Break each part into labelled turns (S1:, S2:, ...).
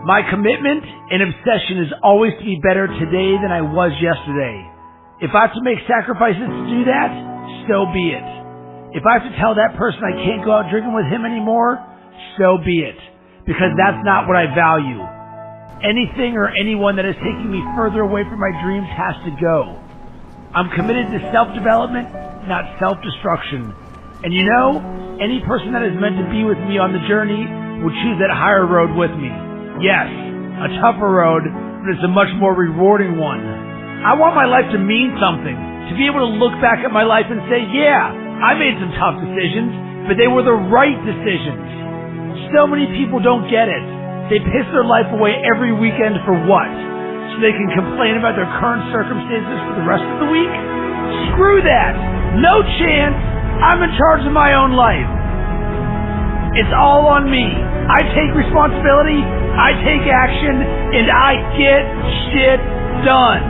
S1: My commitment and obsession is always to be better today than I was yesterday. If I have to make sacrifices to do that, so be it. If I have to tell that person I can't go out drinking with him anymore, so be it. Because that's not what I value. Anything or anyone that is taking me further away from my dreams has to go. I'm committed to self-development, not self-destruction. And you know, any person that is meant to be with me on the journey will choose that higher road with me. Yes, a tougher road, but it's a much more rewarding one. I want my life to mean something, to be able to look back at my life and say, yeah, I made some tough decisions, but they were the right decisions. So many people don't get it. They piss their life away every weekend for what? So they can complain about their current circumstances for the rest of the week? Screw that! No chance! I'm in charge of my own life. It's all on me. I take responsibility, I take action, and I get shit done.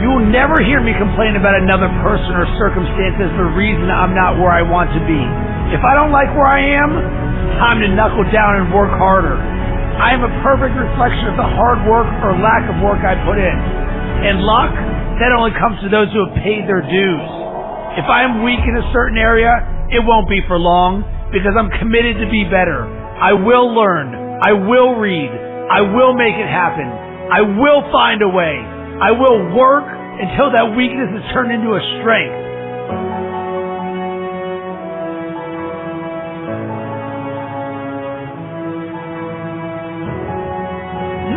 S1: You will never hear me complain about another person or circumstance as the reason I'm not where I want to be. If I don't like where I am, time to knuckle down and work harder. I am a perfect reflection of the hard work or lack of work I put in. And luck, that only comes to those who have paid their dues. If I am weak in a certain area, it won't be for long, because I'm committed to be better. I will learn. I will read. I will make it happen. I will find a way. I will work until that weakness is turned into a strength.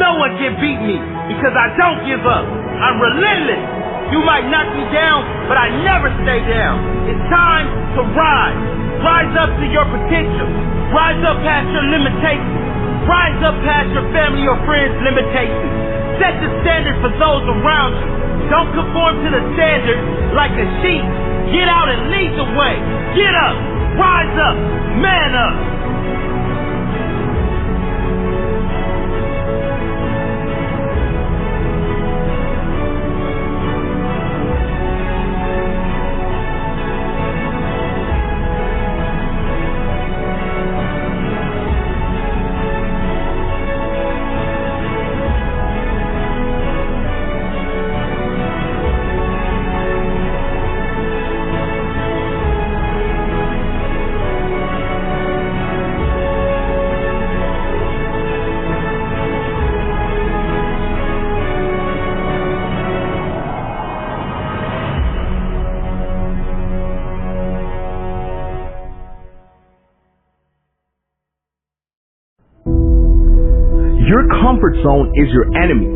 S2: No one can beat me because I don't give up. I'm relentless. You might knock me down, but I never stay down. It's time to rise. Rise up to your potential. Rise up past your limitations. Rise up past your family or friends' limitations. Set the standard for those around you. Don't conform to the standard like a sheep. Get out and lead the way. Get up. Rise up. Man up.
S3: Your comfort zone is your enemy.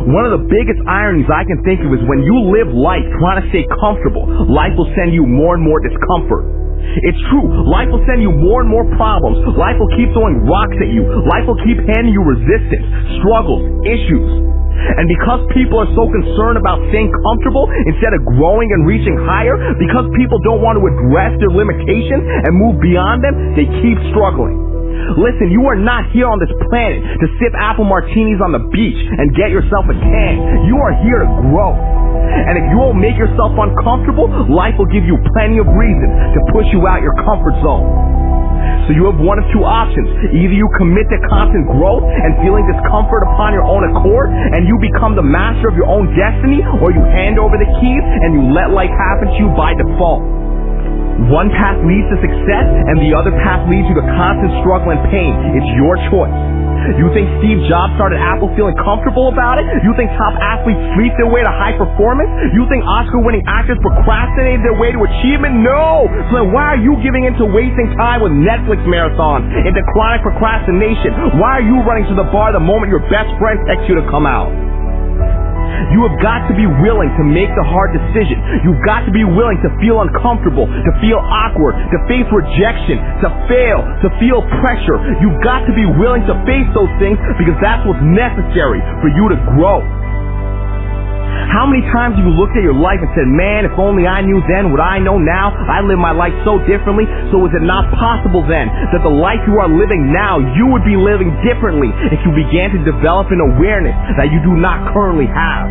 S3: One of the biggest ironies I can think of is when you live life trying to stay comfortable, life will send you more and more discomfort. It's true, life will send you more and more problems. Life will keep throwing rocks at you. Life will keep handing you resistance, struggles, issues. And because people are so concerned about staying comfortable instead of growing and reaching higher, because people don't want to address their limitations and move beyond them, they keep struggling. Listen, you are not here on this planet to sip apple martinis on the beach and get yourself a tan. You are here to grow. And if you won't make yourself uncomfortable, life will give you plenty of reasons to push you out your comfort zone. So you have one of two options. Either you commit to constant growth and feeling discomfort upon your own accord, and you become the master of your own destiny, or you hand over the keys and you let life happen to you by default. One path leads to success, and the other path leads you to constant struggle and pain. It's your choice. You think Steve Jobs started Apple feeling comfortable about it? You think top athletes sleep their way to high performance? You think Oscar-winning actors procrastinated their way to achievement? No! So then why are you giving in to wasting time with Netflix marathons, into chronic procrastination? Why are you running to the bar the moment your best friend texts you to come out? You have got to be willing to make the hard decision. You've got to be willing to feel uncomfortable, to feel awkward, to face rejection, to fail, to feel pressure. You've got to be willing to face those things because that's what's necessary for you to grow. How many times have you looked at your life and said, man, if only I knew then what I know now, I live my life so differently, so is it not possible then that the life you are living now, you would be living differently if you began to develop an awareness that you do not currently have?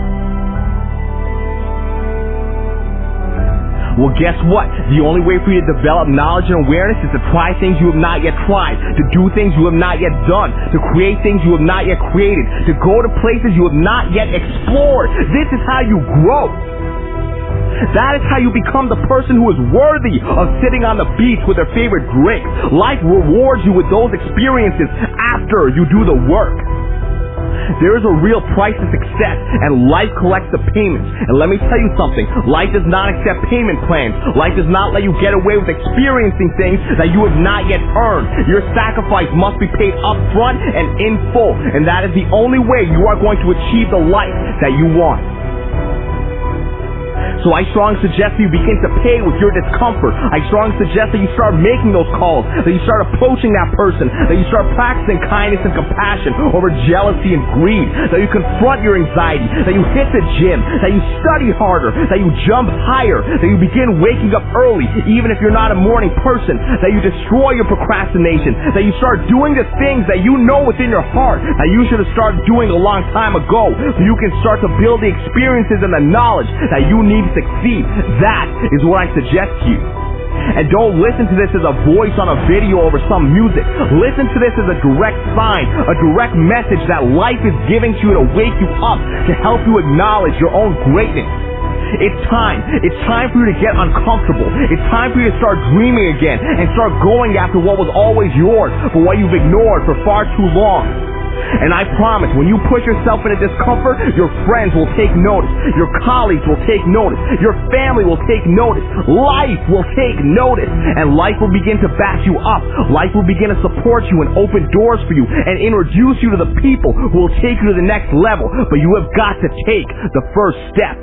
S3: Well, guess what? The only way for you to develop knowledge and awareness is to try things you have not yet tried, to do things you have not yet done, to create things you have not yet created, to go to places you have not yet explored. This is how you grow. That is how you become the person who is worthy of sitting on the beach with their favorite drink. Life rewards you with those experiences after you do the work. There is a real price to success, and life collects the payments. And let me tell you something, life does not accept payment plans. Life does not let you get away with experiencing things that you have not yet earned. Your sacrifice must be paid up front and in full, and that is the only way you are going to achieve the life that you want. So I strongly suggest that you begin to pay with your discomfort. I strongly suggest that you start making those calls, that you start approaching that person, that you start practicing kindness and compassion over jealousy and greed, that you confront your anxiety, that you hit the gym, that you study harder, that you jump higher, that you begin waking up early, even if you're not a morning person, that you destroy your procrastination, that you start doing the things that you know within your heart that you should have started doing a long time ago, so you can start to build the experiences and the knowledge that you need to succeed. That is what I suggest to you. And don't listen to this as a voice on a video over some music. Listen to this as a direct sign, a direct message that life is giving to you to wake you up, to help you acknowledge your own greatness. It's time. It's time for you to get uncomfortable. It's time for you to start dreaming again and start going after what was always yours, for what you've ignored for far too long. And I promise, when you push yourself into discomfort, your friends will take notice, your colleagues will take notice, your family will take notice, life will take notice, and life will begin to back you up. Life will begin to support you and open doors for you and introduce you to the people who will take you to the next level. But you have got to take the first step.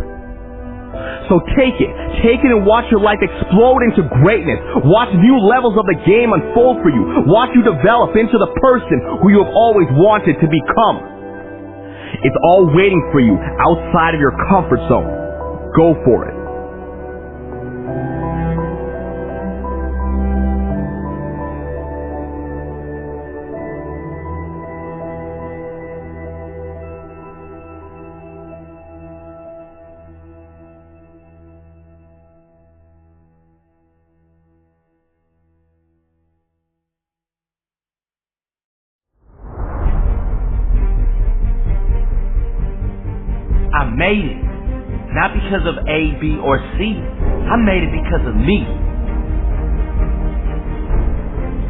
S3: So take it and watch your life explode into greatness. Watch new levels of the game unfold for you. Watch you develop into the person who you have always wanted to become. It's all waiting for you outside of your comfort zone. Go for it.
S2: I made it. Not because of A, B, or C. I made it because of me.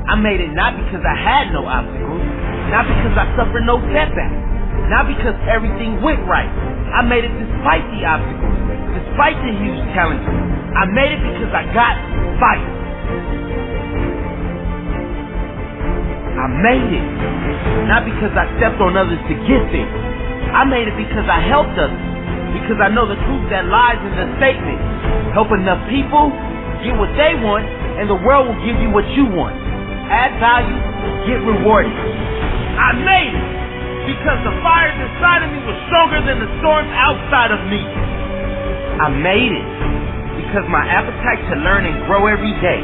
S2: I made it not because I had no obstacles, not because I suffered no setbacks, not because everything went right. I made it despite the obstacles, despite the huge challenges. I made it because I got fight. I made it not because I stepped on others to get there. I made it because I helped others, because I know the truth that lies in the statement. Help enough people, get what they want, and the world will give you what you want. Add value, get rewarded. I made it because the fires inside of me were stronger than the storms outside of me. I made it because my appetite to learn and grow every day.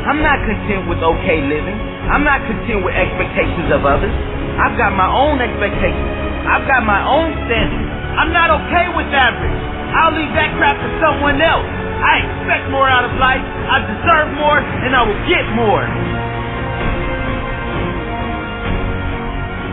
S2: I'm not content with okay living. I'm not content with expectations of others. I've got my own expectations. I've got my own standards. I'm not okay with average. I'll leave that crap to someone else. I expect more out of life. I deserve more, and I will get more.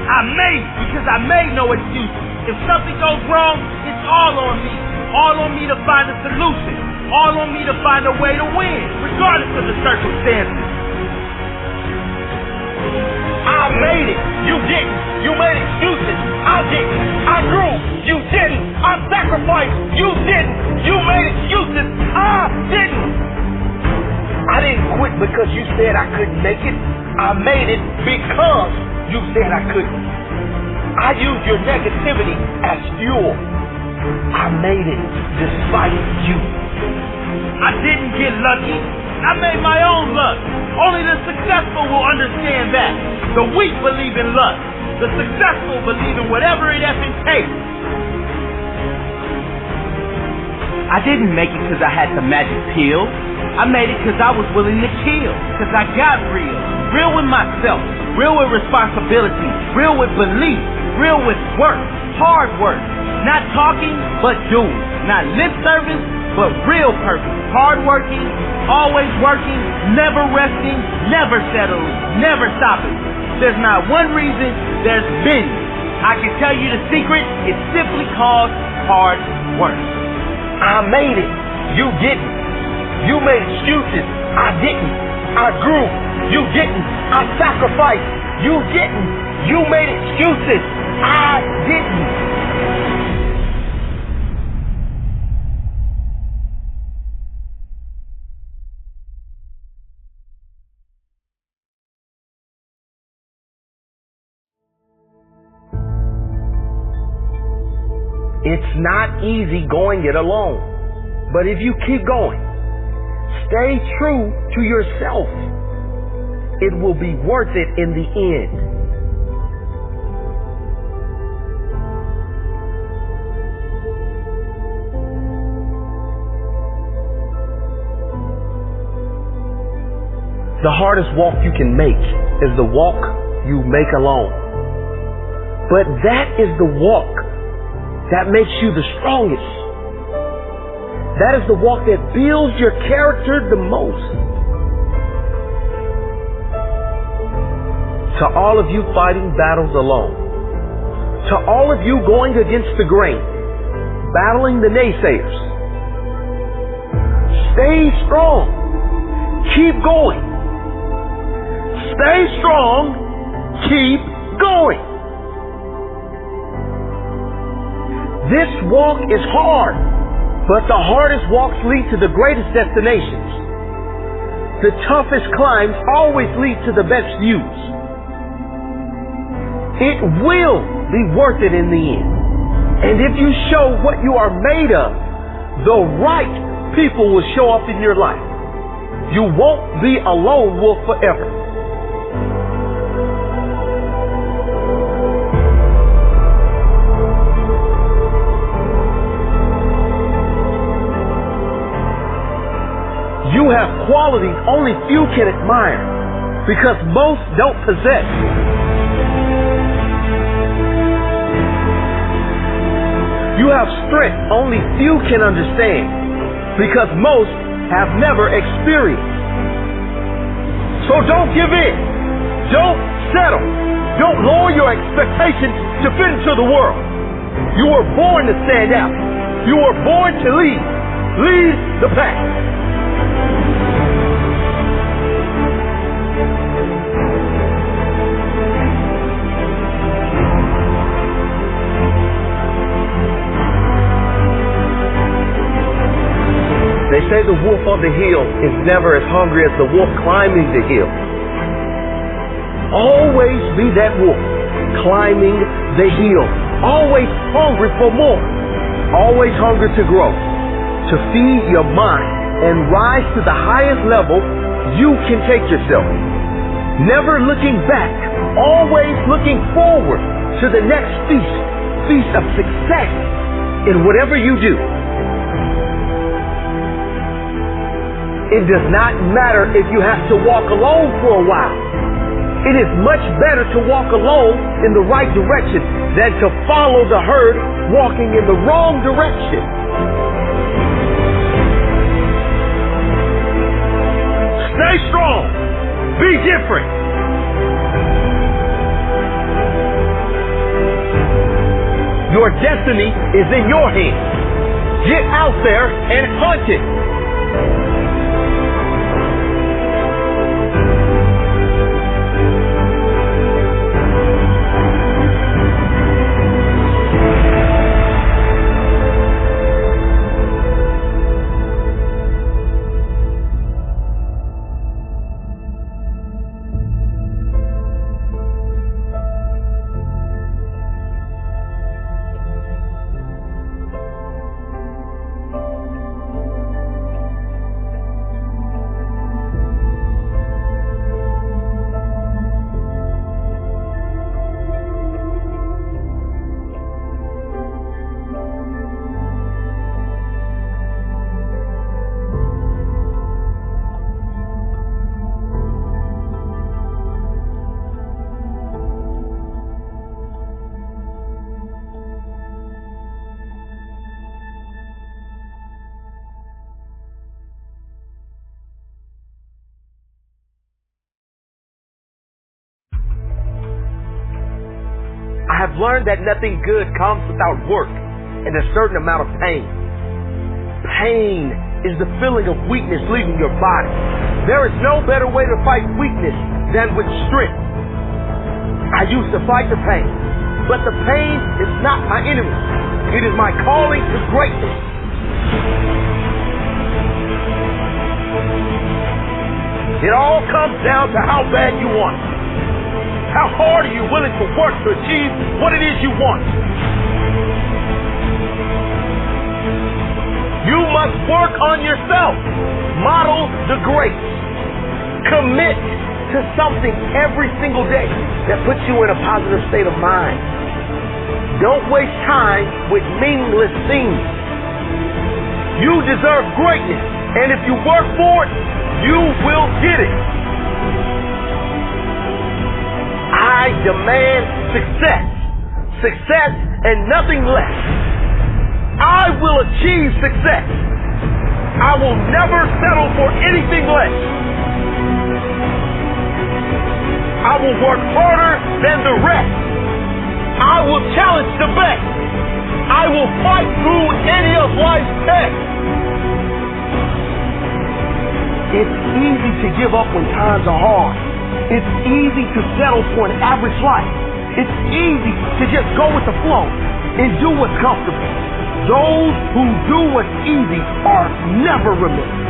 S2: I made it because I made no excuses. If something goes wrong, it's all on me. All on me to find a solution. All on me to find a way to win, regardless of the circumstances. I made it. You didn't. You made excuses. I didn't. I grew. You didn't. I sacrificed. You didn't. You made excuses. I didn't. I didn't quit because you said I couldn't make it. I made it because you said I couldn't. I used your negativity as fuel. I made it despite you. I didn't get lucky. I made my own luck. Only the successful will understand that. The weak believe in luck. The successful believe in whatever it effing takes. I didn't make it because I had the magic pill. I made it because I was willing to kill. Because I got real. Real with myself. Real with responsibility. Real with belief. Real with work. Hard work. Not talking, but doing. Not lip service, but real purpose. Hardworking, always working, never resting, never settling, never stopping. There's not one reason, there's many. I can tell you the secret, it's simply called hard work.
S4: I made it. You didn't. You made excuses. I didn't. I grew. You didn't. I sacrificed. You didn't. You made excuses. I didn't. It's not easy going it alone. But if you keep going, stay true to yourself, it will be worth it in the end. The hardest walk you can make is the walk you make alone. But that is the walk that makes you the strongest. That is the walk that builds your character the most. To all of you fighting battles alone, to all of you going against the grain, battling the naysayers, stay strong. Keep going. Stay strong. Keep going. This walk is hard, but the hardest walks lead to the greatest destinations. The toughest climbs always lead to the best views. It will be worth it in the end. And if you show what you are made of, the right people will show up in your life. You won't be a lone wolf forever. You have qualities only few can admire because most don't possess. You have strength only few can understand because most have never experienced. So don't give in. Don't settle. Don't lower your expectations to fit into the world. You were born to stand out. You were born to lead. Lead the pack. They say the wolf on the hill is never as hungry as the wolf climbing the hill. Always be that wolf, climbing the hill. Always hungry for more. Always hungry to grow, to feed your mind and rise to the highest level you can take yourself. Never looking back, always looking forward to the next feast of success in whatever you do. It does not matter if you have to walk alone for a while. It is much better to walk alone in the right direction than to follow the herd walking in the wrong direction. Stay strong. Be different. Your destiny is in your hands. Get out there and hunt it. I've learned that nothing good comes without work and a certain amount of pain. Pain is the feeling of weakness leaving your body. There is no better way to fight weakness than with strength. I used to fight the pain, but the pain is not my enemy. It is my calling to greatness. It all comes down to how bad you want it. How hard are you willing to work to achieve what it is you want? You must work on yourself. Model the great. Commit to something every single day that puts you in a positive state of mind. Don't waste time with meaningless things. You deserve greatness, and if you work for it, you will get it. I demand success. Success and nothing less. I will achieve success. I will never settle for anything less. I will work harder than the rest. I will challenge the best. I will fight through any of life's tests. It's easy to give up when times are hard. It's easy to settle for an average life. It's easy to just go with the flow and do what's comfortable. Those who do what's easy are never remembered.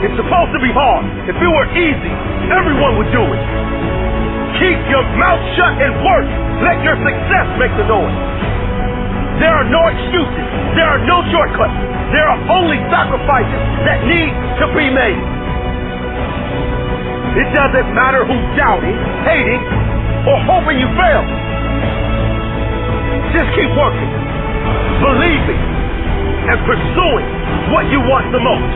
S4: It's supposed to be hard. If it were easy, everyone would do it. Keep your mouth shut and work. Let your success make the noise. There are no excuses. There are no shortcuts. There are only sacrifices that need to be made. It doesn't matter who's doubting, hating, or hoping you fail. Just keep working, believing, and pursuing what you want the most.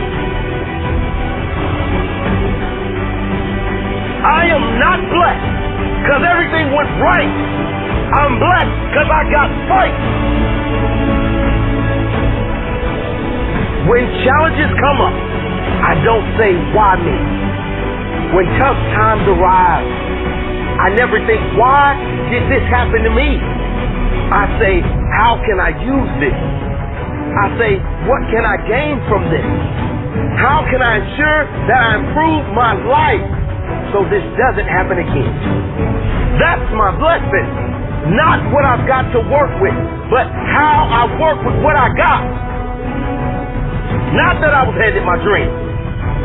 S4: I am not blessed because everything went right. I'm blessed because I got fight. When challenges come up, I don't say, why me? When tough times arrive, I never think, why did this happen to me? I say, how can I use this? I say, what can I gain from this? How can I ensure that I improve my life so this doesn't happen again? That's my blessing. Not what I've got to work with, but how I work with what I got. Not that I was handed my dream,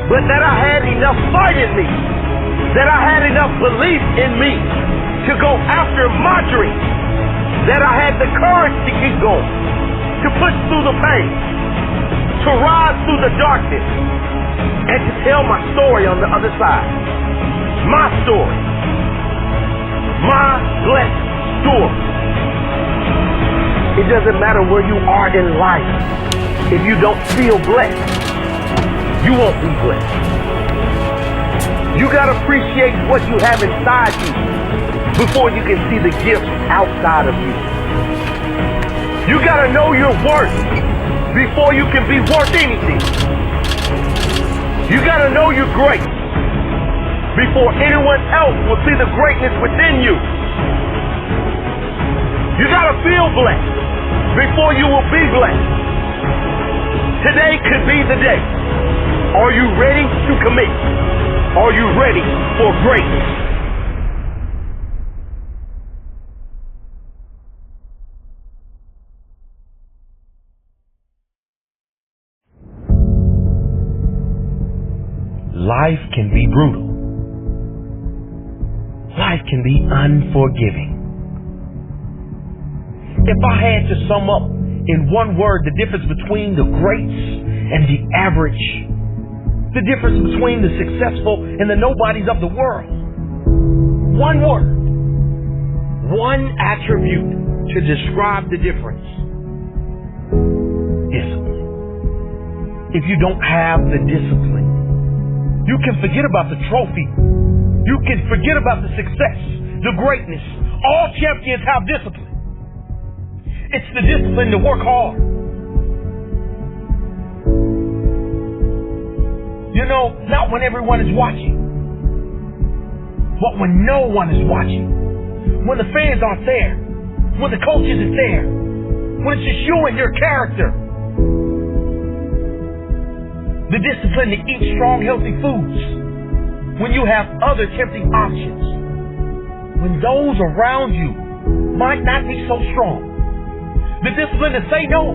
S4: but that I had enough fight in me, that I had enough belief in me to go after my dream, that I had the courage to keep going, to push through the pain, to rise through the darkness, and to tell my story on the other side. My story. My blessed story. It doesn't matter where you are in life. If you don't feel blessed, you won't be blessed. You gotta appreciate what you have inside you before you can see the gifts outside of you. You gotta know your worth before you can be worth anything. You gotta know you're great before anyone else will see the greatness within you. You gotta feel blessed before you will be blessed. Today could be the day. Are you ready to commit? Are you ready for greatness?
S5: Life can be brutal. Life can be unforgiving. If I had to sum up in one word the difference between the greats and the average, the difference between the successful and the nobodies of the world, one word, one attribute to describe the difference: discipline. If you don't have the discipline, you can forget about the trophy. You can forget about the success, the greatness. All champions have discipline. It's the discipline to work hard. You know, not when everyone is watching, but when no one is watching. when the fans aren't there, when the coach isn't there, when it's just you and your character. The discipline to eat strong, healthy foods when you have other tempting options. When those around you might not be so strong. The discipline to say no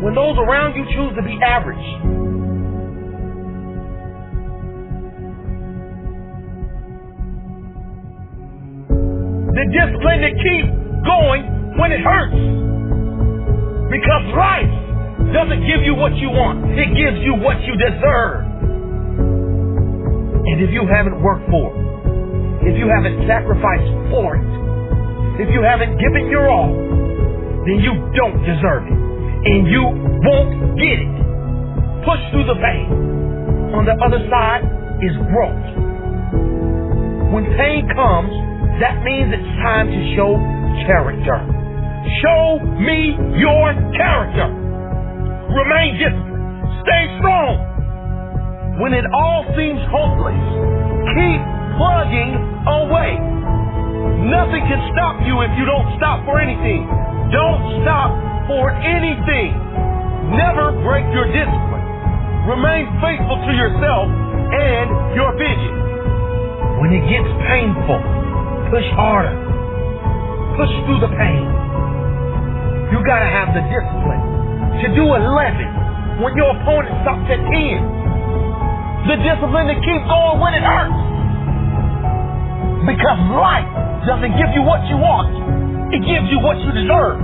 S5: when those around you choose to be average. The discipline to keep going when it hurts. Because life doesn't give you what you want. It gives you what you deserve. And if you haven't worked for it, if you haven't sacrificed for it, if you haven't given your all, then you don't deserve it. And you won't get it. Push through the pain. On the other side is growth. When pain comes, that means it's time to show character. Show me your character. Remain disciplined. Stay strong. When it all seems hopeless, keep plugging away. Nothing can stop you if you don't stop for anything. Don't stop for anything. Never break your discipline. Remain faithful to yourself and your vision. When it gets painful, push harder. Push through the pain. You gotta have the discipline to do 11 when your opponent stops at 10. The discipline to keep going when it hurts. Because life doesn't give you what you want. It gives you what you deserve.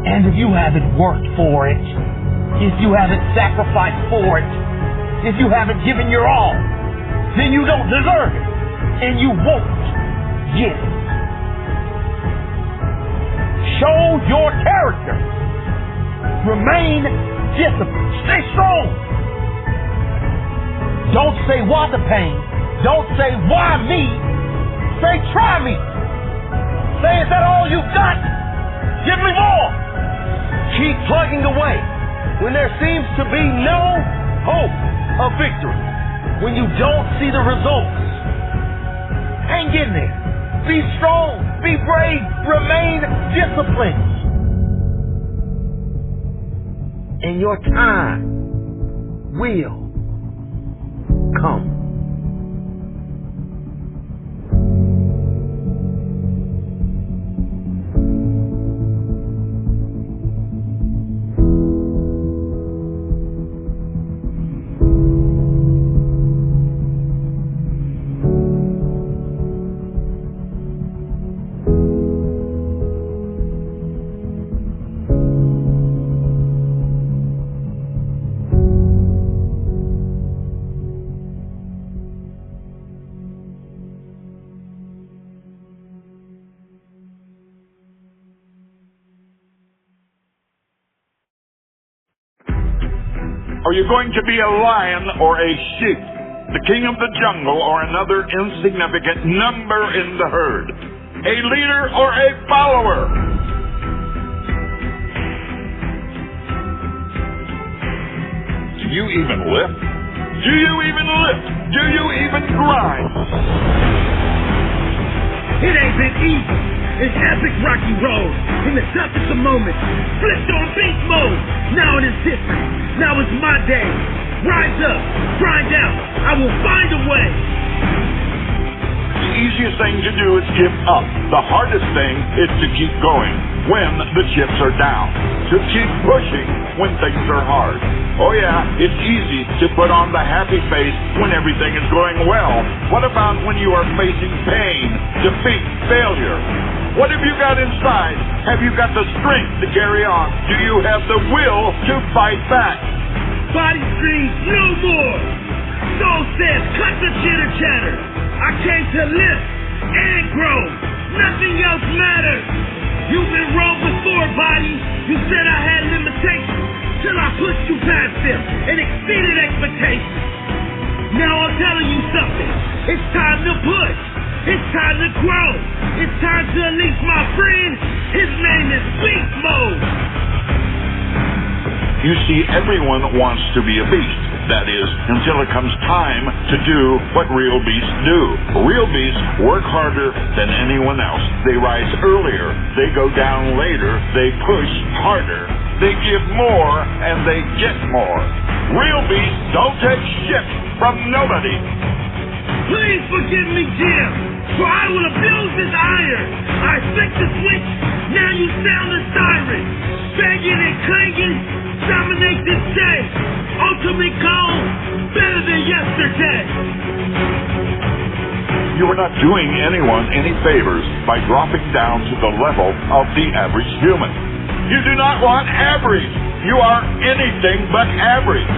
S5: And if you haven't worked for it, if you haven't sacrificed for it, if you haven't given your all, then you don't deserve it. And you won't get it. Show your character. Remain disciplined. Stay strong. Don't say why the pain. Don't say why me. Say try me. Say is that all you got? Give me more. Keep plugging away when there seems to be no hope of victory. When you don't see the results. Hang in there. Be strong. Be brave. Remain disciplined. And your time will come.
S6: Are you going to be a lion or a sheep? The king of the jungle or another insignificant number in the herd? A leader or a follower? Do you even lift? Do you even lift? Do you even grind?
S2: It ain't been easy. It's epic rocky road. In the toughest of moments, flipped on beast mode. Now it is different. Now it's my day. Rise up, grind out. I will find a way.
S6: The easiest thing to do is give up. The hardest thing is to keep going when the chips are down. To keep pushing when things are hard. Oh yeah, it's easy to put on the happy face when everything is going well. What about when you are facing pain, defeat, failure? What have you got inside? Have you got the strength to carry on? Do you have the will to fight back?
S2: Body screams no more. Soul says cut the chitter chatter. I came to lift and grow. Nothing else matters. You've been wrong before, body. You said I had limitations till I pushed you past them and exceeded expectations. Now I'm telling you something. It's time to push. It's time to grow. It's time to unleash my friend. His name is Beast Mode.
S6: You see, everyone wants to be a beast. That is, until it comes time to do what real beasts do. Real beasts work harder than anyone else. They rise earlier. They go down later. They push harder. They give more and they get more. Real beasts don't take shit from nobody.
S2: Please forgive me, Jim, for I will abuse this iron. I flicked the switch, now you sound a siren. Banging and clanging, dominate this day. Ultimate goal, better than yesterday.
S6: You are not doing anyone any favors by dropping down to the level of the average human. You do not want average. You are anything but average.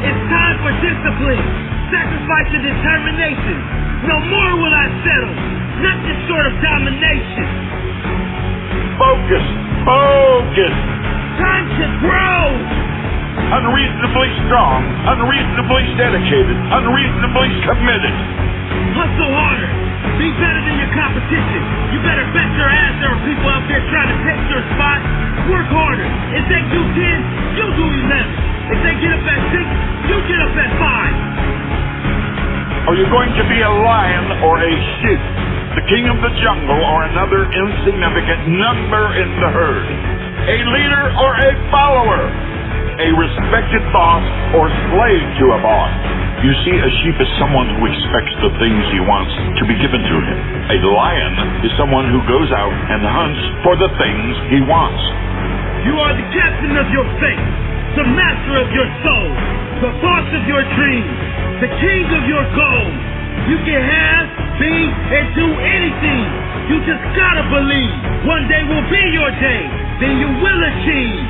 S2: It's time for discipline, sacrifice and determination. No more will I settle, nothing short of domination.
S6: Focus, focus.
S2: Time to grow.
S6: Unreasonably strong, unreasonably dedicated, unreasonably committed.
S2: Hustle harder. Be better than your competition. You better bet your ass there are people out there trying to take your spot. Work harder. If they do 10, you do 11. If they get up at 6, you get up at 5.
S6: Are you going to be a lion or a sheep? The king of the jungle or another insignificant number in the herd? A leader or a follower? A respected boss or slave to a boss? You see, a sheep is someone who expects the things he wants to be given to him. A lion is someone who goes out and hunts for the things he wants.
S2: You are the captain of your fate, the master of your soul, the boss of your dreams, the king of your goals. You can have, be, and do anything. You just gotta believe. One day will be your day. Then you will achieve.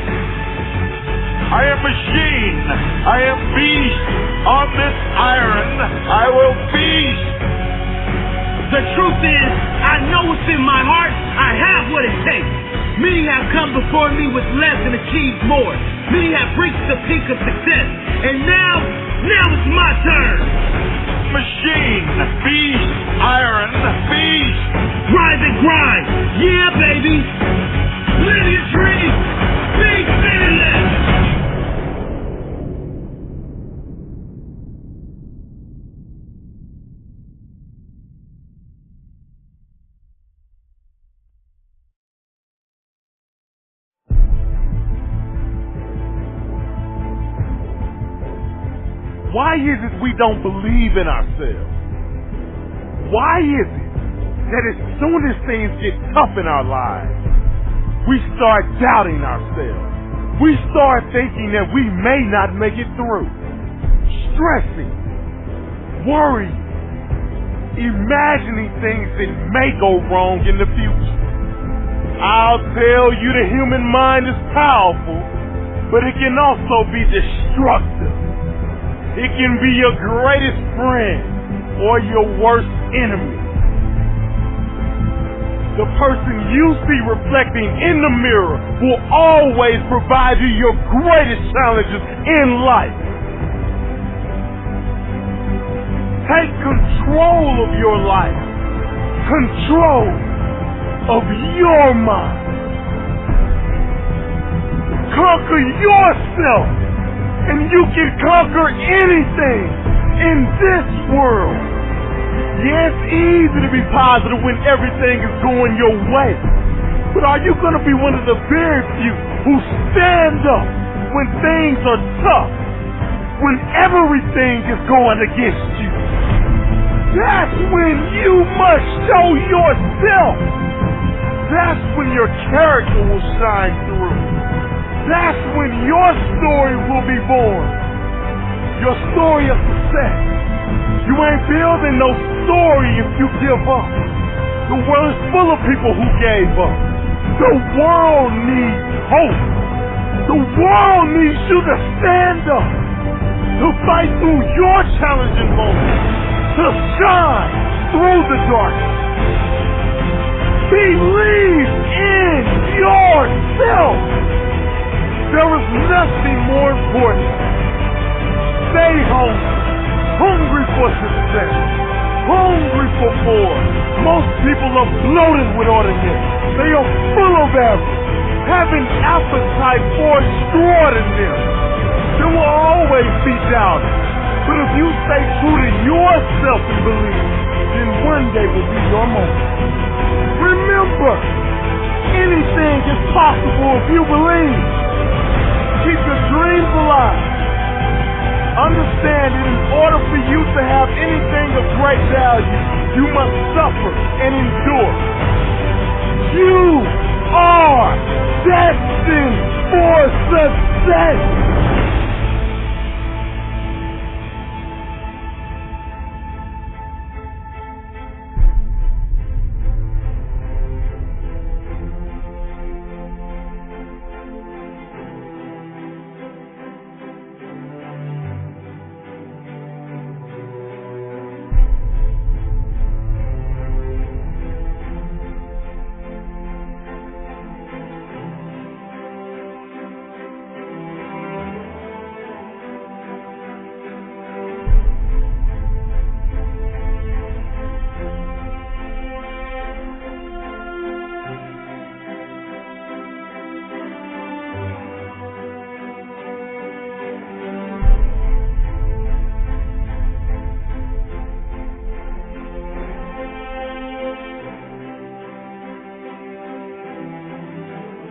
S6: I am machine. I am beast. On this iron, I will feast.
S2: The truth is, I know what's in my heart. I have what it takes. Many have come before me with less and achieved more. Many have reached the peak of success. And now it's my turn.
S6: Machine, beast, iron, beast.
S2: Rise and grind. Yeah, baby. Live your dream. Be fearless.
S7: Why is it we don't believe in ourselves? Why is it that as soon as things get tough in our lives, we start doubting ourselves? We start thinking that we may not make it through. Stressing, worrying, imagining things that may go wrong in the future. I'll tell you, the human mind is powerful, but it can also be destructive. It can be your greatest friend or your worst enemy. The person you see reflecting in the mirror will always provide you your greatest challenges in life. Take control of your life. Control of your mind. Conquer yourself. And you can conquer anything in this world. Yeah, it's easy to be positive when everything is going your way. But are you going to be one of the very few who stand up when things are tough? When everything is going against you? That's when you must show yourself. That's when your character will shine through. That's when your story will be born. Your story of success. You ain't building no story if you give up. The world is full of people who gave up. The world needs hope. The world needs you to stand up, to fight through your challenging moments, to shine through the darkness. Believe in yourself. There is nothing more important. Stay hungry for success, hungry for more. Most people are bloated with ordinary. They are full of average, have an appetite for extraordinary. There will always be doubters. But if you stay true to yourself and believe, then one day will be your moment. Remember, anything is possible if you believe. Keep your dreams alive. Understand that in order for you to have anything of great value, you must suffer and endure. You are destined for success.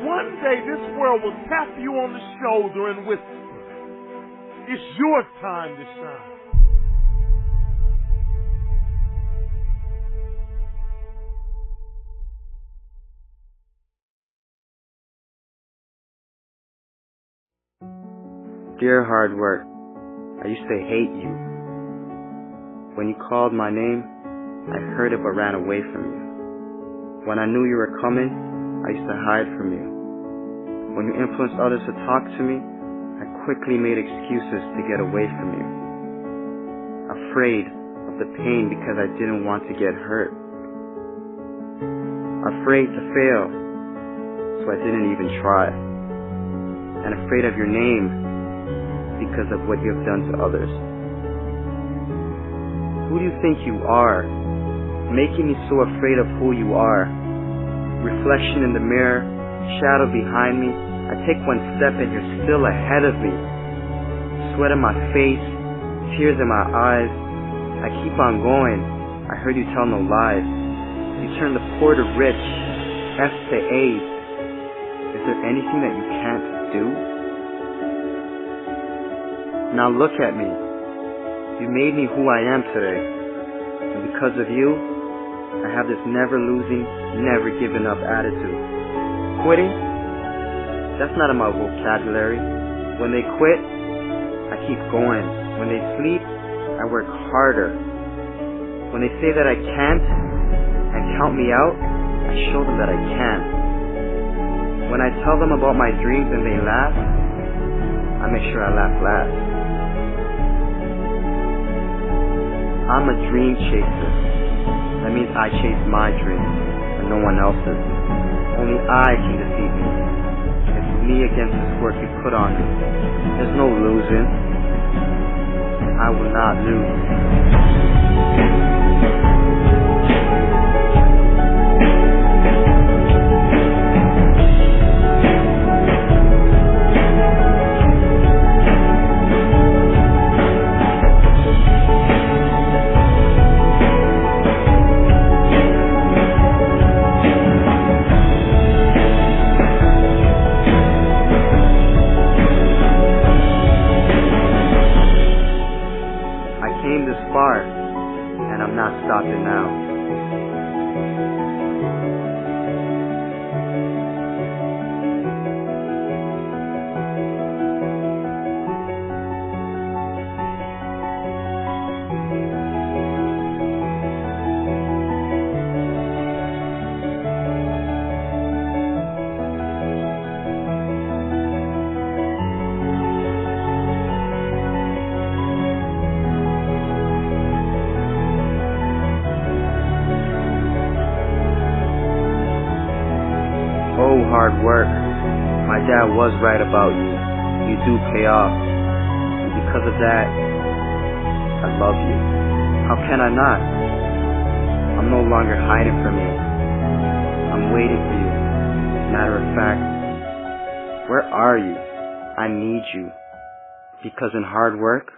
S7: One day this world will tap you on the shoulder and whisper, it's your time to shine.
S8: Dear hard work, I used to hate you. When you called my name, I heard it but ran away from you. When I knew you were coming, I used to hide from you. When you influenced others to talk to me, I quickly made excuses to get away from you. Afraid of the pain because I didn't want to get hurt. Afraid to fail, so I didn't even try. And afraid of your name because of what you have done to others. Who do you think you are? Making me so afraid of who you are. Reflection in the mirror, shadow behind me. I take one step and you're still ahead of me. Sweat on my face, tears in my eyes. I keep on going. I heard you tell no lies. You turn the poor to rich, F to A's. Is there anything that you can't do? Now look at me. You made me who I am today. And because of you, I have this never losing, never giving up attitude. Quitting? That's not in my vocabulary. When they quit, I keep going. When they sleep, I work harder. When they say that I can't and count me out, I show them that I can. When I tell them about my dreams and they laugh, I make sure I laugh last. I'm a dream chaser. That means I chase my dreams and no one else's. Only I can defeat me. It's me against this work you put on me. There's no losing. I will not lose. And I'm not stopping now. Oh, hard work. My dad was right about you. You do pay off. And because of that, I love you. How can I not? I'm no longer hiding from you. I'm waiting for you. Matter of fact, where are you? I need you. because in hard work,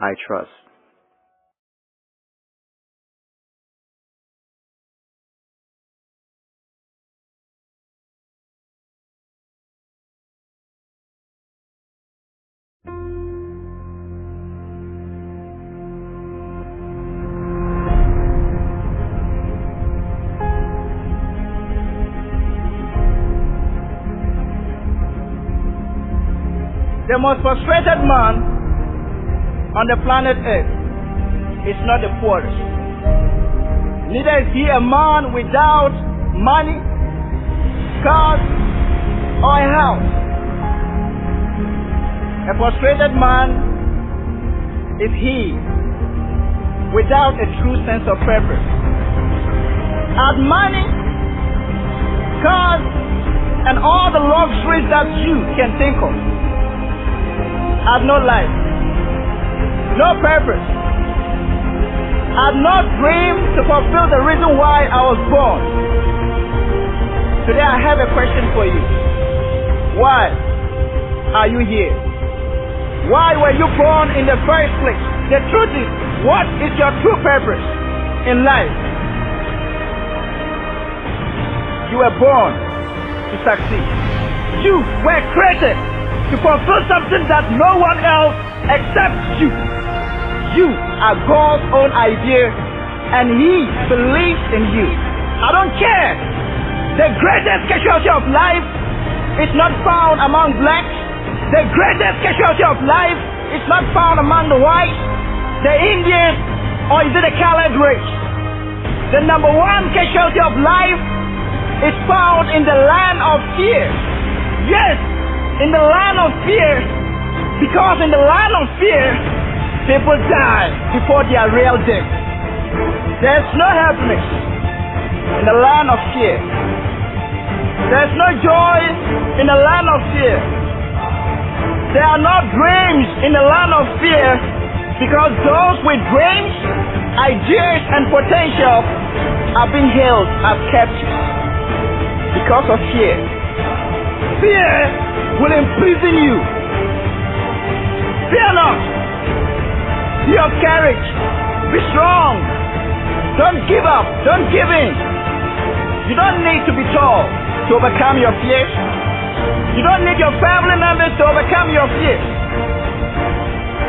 S8: I trust.
S2: The most frustrated man on the planet Earth is not the poorest. Neither is he a man without money, cars, or a house. A frustrated man is he without a true sense of purpose. As money, cars, and all the luxuries that you can think of have no life, no purpose. I have no dream to fulfill the reason why I was born. Today I have a question for you. Why are you here? Why were you born in the first place? The truth is, what is your true purpose in life? You were born to succeed. You were created to fulfill something that no one else except you. You are God's own idea, and He believes in you. I don't care. The greatest casualty of life is not found among blacks. The greatest casualty of life is not found among the whites, the Indians, or is it the colored race? The number one casualty of life is found in the land of fear. Yes, in the land of fear, because in the land of fear, people die before their real death. There's no happiness in the land of fear. There's no joy in the land of fear. There are no dreams in the land of fear, because those with dreams, ideas, and potential are being held as captives because of fear. Fear will imprison you. Fear not. Be of courage. Be strong. Don't give up. Don't give in. You don't need to be tall to overcome your fears. You don't need your family members to overcome your fears.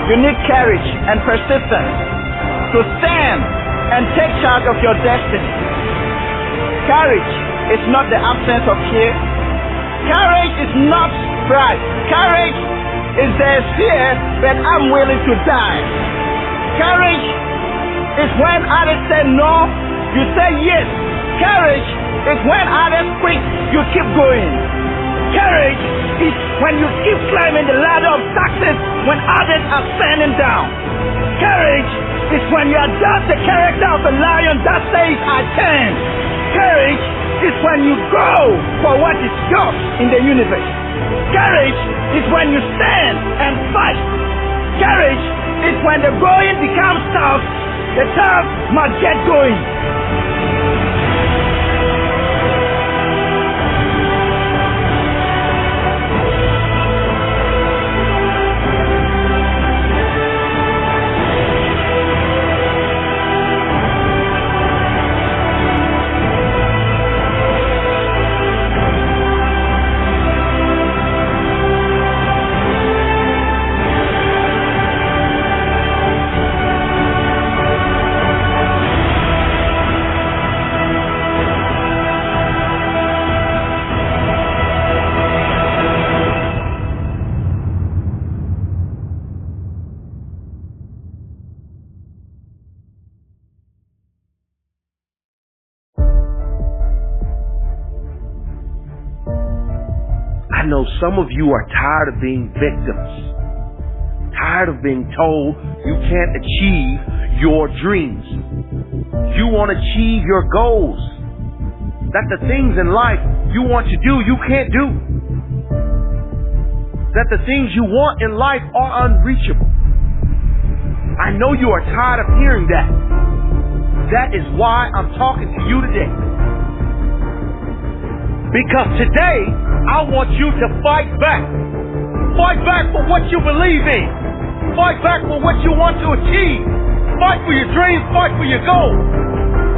S2: You need courage and persistence to stand and take charge of your destiny. Courage is not the absence of fear. Courage is not pride. Courage is there's fear, but I'm willing to die. Courage is when others say no, you say yes. Courage is when others quit, you keep going. Courage is when you keep climbing the ladder of success when others are standing down. Courage is when you adopt the character of a lion that says, I can. Courage is when you go for what is yours in the universe. Courage is when you stand and fight. Courage is when the going becomes tough, the tough must get going.
S4: I know some of you are tired of being victims, tired of being told you can't achieve your dreams. You want to achieve your goals, that the things in life you want to do, you can't do, that the things you want in life are unreachable. I know you are tired of hearing that. That is why I'm talking to you today. Because today, I want you to fight back.
S5: Fight back for what you believe in. Fight back for what you want to achieve. Fight for your dreams, fight for your goals.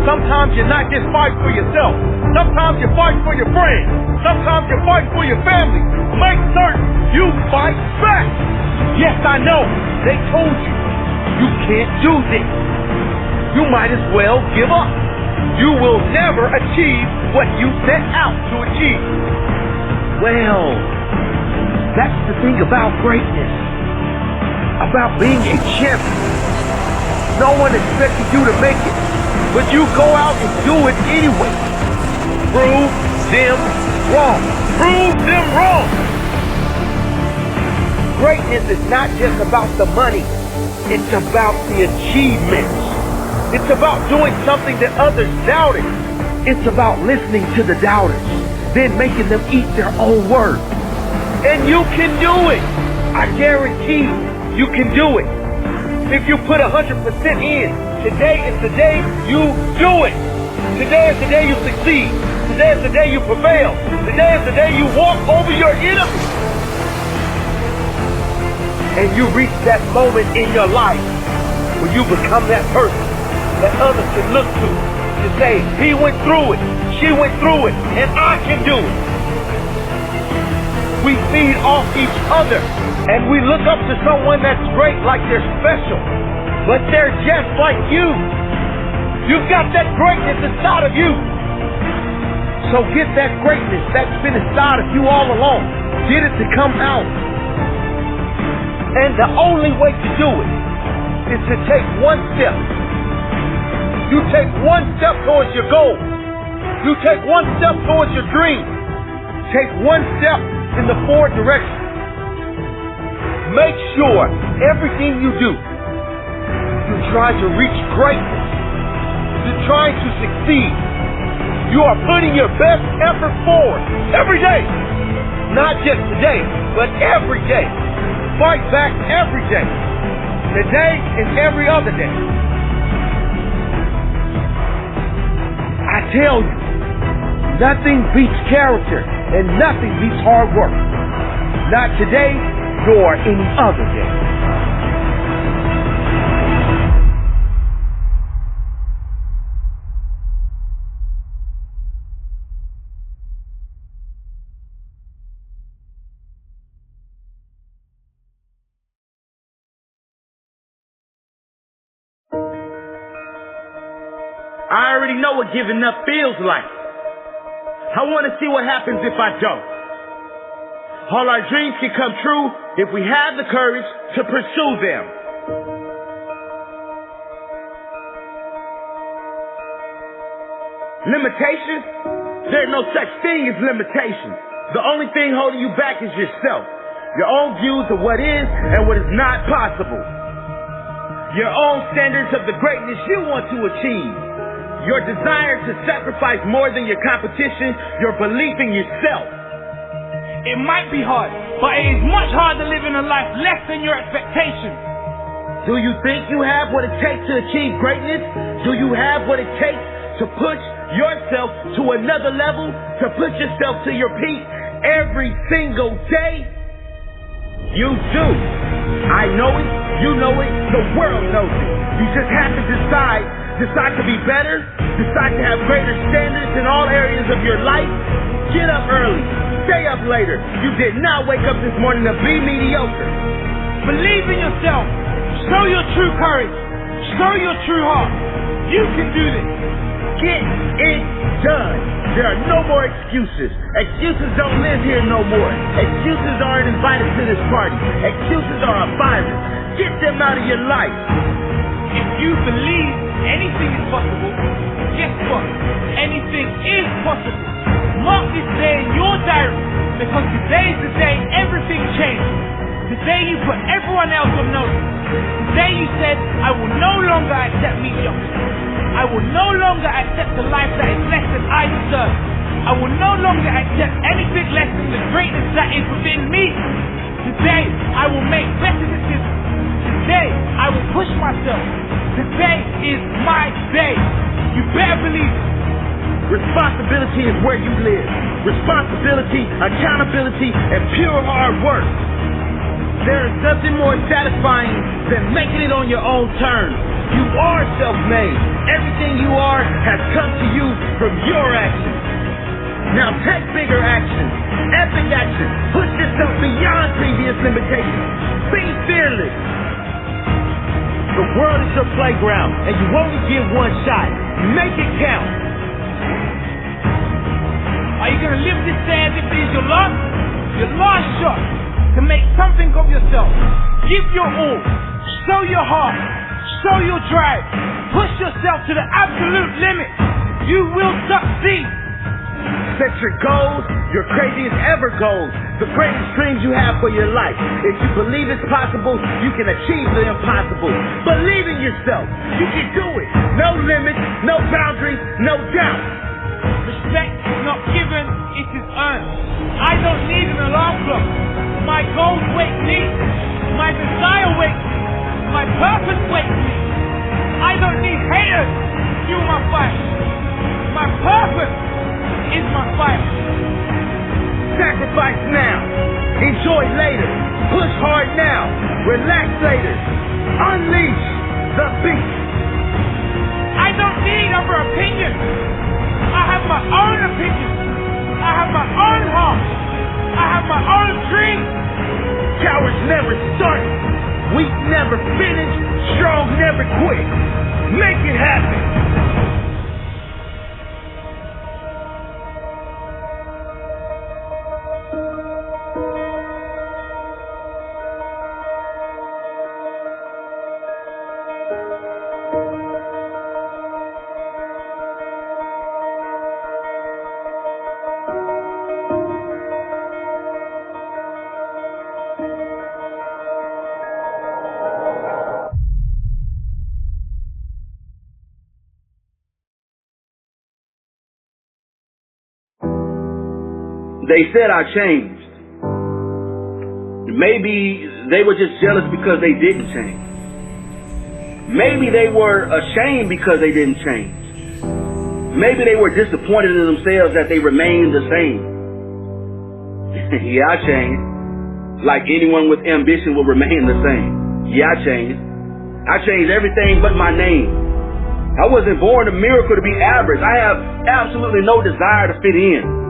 S5: Sometimes you're not just fighting for yourself. Sometimes you fight for your friends. Sometimes you fight for your family. Make certain you fight back. Yes, I know. They told you you can't do this. You might as well give up. You will never achieve what you set out to achieve. Well, that's the thing about greatness. About being a champion. No one expected you to make it, but you go out and do it anyway. Prove them wrong. Prove them wrong. Greatness is not just about the money. It's about the achievements. It's about doing something that others doubted. It's about listening to the doubters, then making them eat their own words. And you can do it. I guarantee you can do it. If you put 100% in, today is the day you do it. Today is the day you succeed. Today is the day you prevail. Today is the day you walk over your enemy. And you reach that moment in your life where you become that person that others can look to say, he went through it, she went through it, and I can do it. We feed off each other, and we look up to someone that's great like they're special, but they're just like you. You've got that greatness inside of you. So get that greatness that's been inside of you all along. Get it to come out. And the only way to do it is to take one step. You take one step towards your goal. You take one step towards your dream. Take one step in the forward direction. Make sure everything you do, you're trying to reach greatness. You're trying to succeed. You are putting your best effort forward every day. Not just today, but every day. Fight back every day. Today and every other day. I tell you, nothing beats character and nothing beats hard work. Not today nor any other day.
S2: I already know what giving up feels like. I want to see what happens if I don't. All our dreams can come true if we have the courage to pursue them. Limitations? There's no such thing as limitations. The only thing holding you back is yourself. Your own views of what is and what is not possible. Your own standards of the greatness you want to achieve. Your desire to sacrifice more than your competition, your belief in yourself.
S9: It might be hard, but it is much harder living a life less than your expectations.
S2: Do you think you have what it takes to achieve greatness? Do you have what it takes to push yourself to another level? To push yourself to your peak every single day? You do. I know it, you know it, the world knows it. You just have to decide to be better, decide to have greater standards in all areas of your life. Get up early, stay up later. You did not wake up this morning to be mediocre.
S9: Believe in yourself. Show your true courage. Show your true heart. You can do this.
S2: Get it done. There are no more excuses. Excuses don't live here no more. Excuses aren't invited to this party. Excuses are a virus. Get them out of your life.
S9: If you believe anything is possible, guess what? Anything is possible. Mark this day in your diary, because today is the day everything changed. Today you put everyone else on notice. Today you said, I will no longer accept mediocrity. I will no longer accept a life that is less than I deserve. I will no longer accept anything less than the greatness that is within me. Today I will make better decisions. Today I will push myself. Today is my day. You better believe it.
S2: Responsibility is where you live. Responsibility, accountability, and pure hard work. There is nothing more satisfying than making it on your own terms. You are self-made. Everything you are has come to you from your actions. Now take bigger action, epic action. Push yourself beyond previous limitations. Be fearless. The world is your playground, and you only get one shot. Make it count.
S9: Are you going to live this day as if it is your last shot to make something of yourself? Give your all. Show your heart. Show your drive. Push yourself to the absolute limit. You will succeed.
S2: Set your goals, your craziest ever goals, the greatest dreams you have for your life. If you believe it's possible, you can achieve the impossible. Believe in yourself. You can do it. No limits, no boundaries, no doubt.
S9: Respect is not given, it is earned. I don't need an alarm clock. My goals wake me. My desire wakes me. My purpose wakes me. I don't need haters to fuel my fire. My purpose is my fire.
S2: Sacrifice now. Enjoy later. Push hard now. Relax later. Unleash the beast.
S9: I don't need other opinions. I have my own opinion. I have my own heart. I have my own dreams.
S2: Cowards never start. Weak never finish. Strong never quit. Make it happen.
S3: They said I changed. Maybe they were just jealous because they didn't change. Maybe they were ashamed because they didn't change. Maybe they were disappointed in themselves that they remained the same. Yeah, I changed. Like anyone with ambition will remain the same. Yeah, I changed. I changed everything but my name. I wasn't born a miracle to be average. I have absolutely no desire to fit in.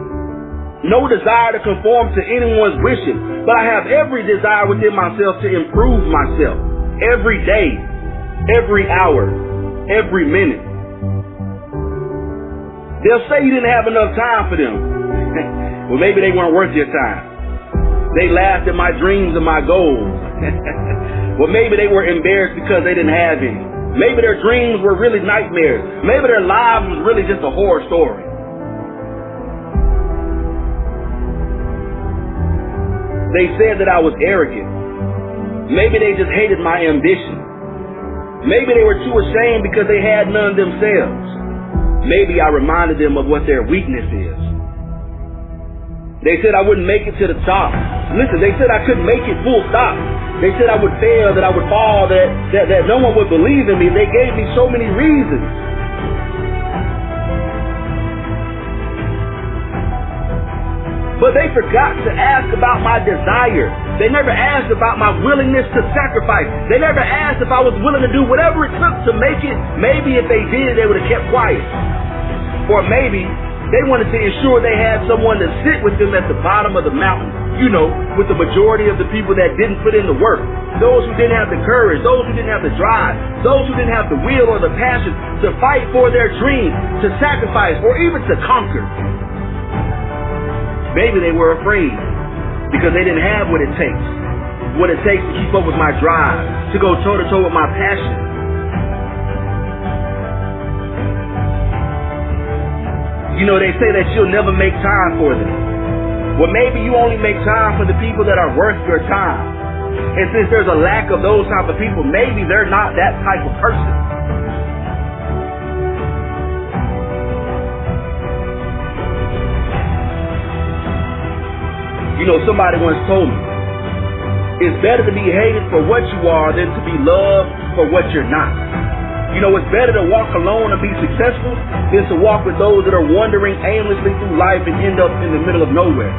S3: No desire to conform to anyone's wishes, but I have every desire within myself to improve myself every day, every hour, every minute. They'll say you didn't have enough time for them. Well, maybe they weren't worth your time. They laughed at my dreams and my goals. Well, maybe they were embarrassed because they didn't have any. Maybe their dreams were really nightmares. Maybe their lives was really just a horror story. They said that I was arrogant. Maybe they just hated my ambition. Maybe they were too ashamed because they had none themselves. Maybe I reminded them of what their weakness is. They said I wouldn't make it to the top. Listen, they said I couldn't make it full stop. They said I would fail, that I would fall, that no one would believe in me. They gave me so many reasons. But they forgot to ask about my desire. They never asked about my willingness to sacrifice. They never asked if I was willing to do whatever it took to make it. Maybe if they did, they would have kept quiet. Or maybe they wanted to ensure they had someone to sit with them at the bottom of the mountain. You know, with the majority of the people that didn't put in the work. Those who didn't have the courage. Those who didn't have the drive. Those who didn't have the will or the passion to fight for their dreams, to sacrifice, or even to conquer. Maybe they were afraid because they didn't have what it takes to keep up with my drive, to go toe-to-toe with my passion. You know, they say that you'll never make time for them. Well, maybe you only make time for the people that are worth your time. And since there's a lack of those type of people, maybe they're not that type of person. You know, somebody once told me, it's better to be hated for what you are than to be loved for what you're not. You know, it's better to walk alone and be successful than to walk with those that are wandering aimlessly through life and end up in the middle of nowhere.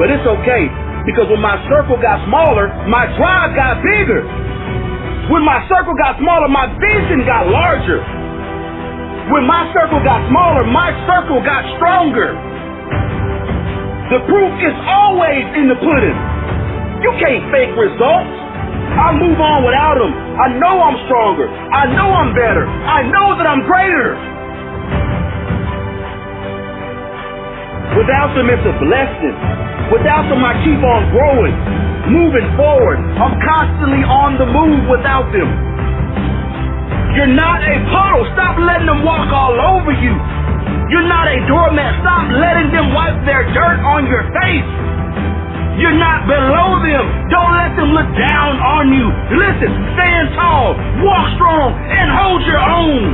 S3: But it's okay.
S2: Because when my circle got smaller, my drive got bigger. When my circle got smaller, my vision got larger. When my circle got smaller, my circle got stronger. The proof is always in the pudding. You can't fake results. I move on without them. I know I'm stronger. I know I'm better. I know that I'm greater. Without them, it's a blessing. Without them, I keep on growing, moving forward. I'm constantly on the move without them. You're not a puddle. Stop letting them walk all over you. You're not a doormat. Stop letting them wipe their dirt on your face. You're not below them. Don't let them look down on you. Listen, stand tall, walk strong, and hold your own.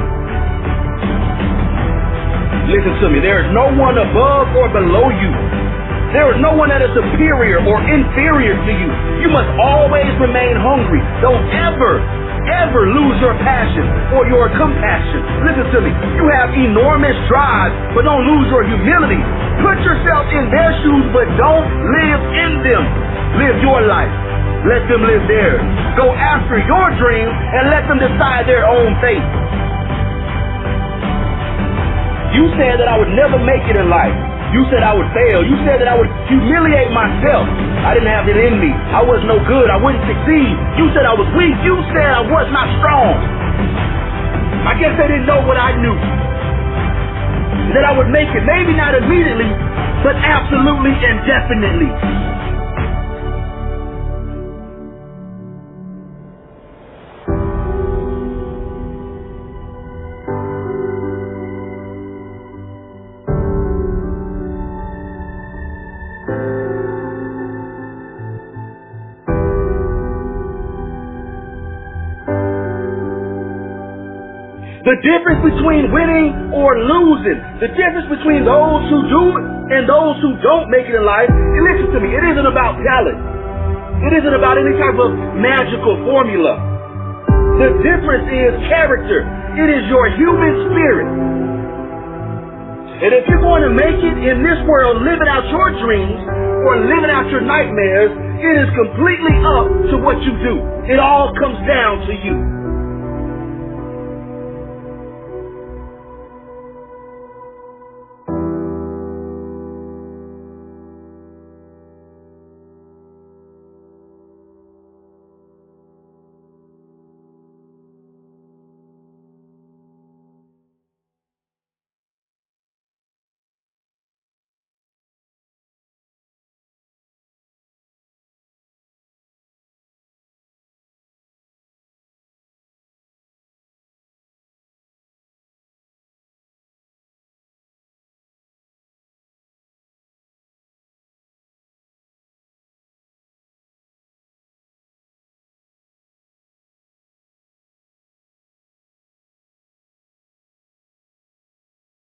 S2: Listen to me. There is no one above or below you. There is no one that is superior or inferior to you. You must always remain hungry. Don't ever lose your passion or your compassion. Listen to me. You have enormous drive, but don't lose your humility. Put yourself in their shoes, but don't live in them. Live your life. Let them live theirs. Go after your dreams and let them decide their own fate. You said that I would never make it in life. You said I would fail. You said that I would humiliate myself. I didn't have it in me. I was no good. I wouldn't succeed. You said I was weak. You said I was not strong. I guess they didn't know what I knew. That I would make it. Maybe not immediately, but absolutely and definitely. The difference between winning or losing, the difference between those who do it and those who don't make it in life, and listen to me, it isn't about talent. It isn't about any type of magical formula. The difference is character. It is your human spirit. And if you're going to make it in this world living out your dreams or living out your nightmares, it is completely up to what you do. It all comes down to you.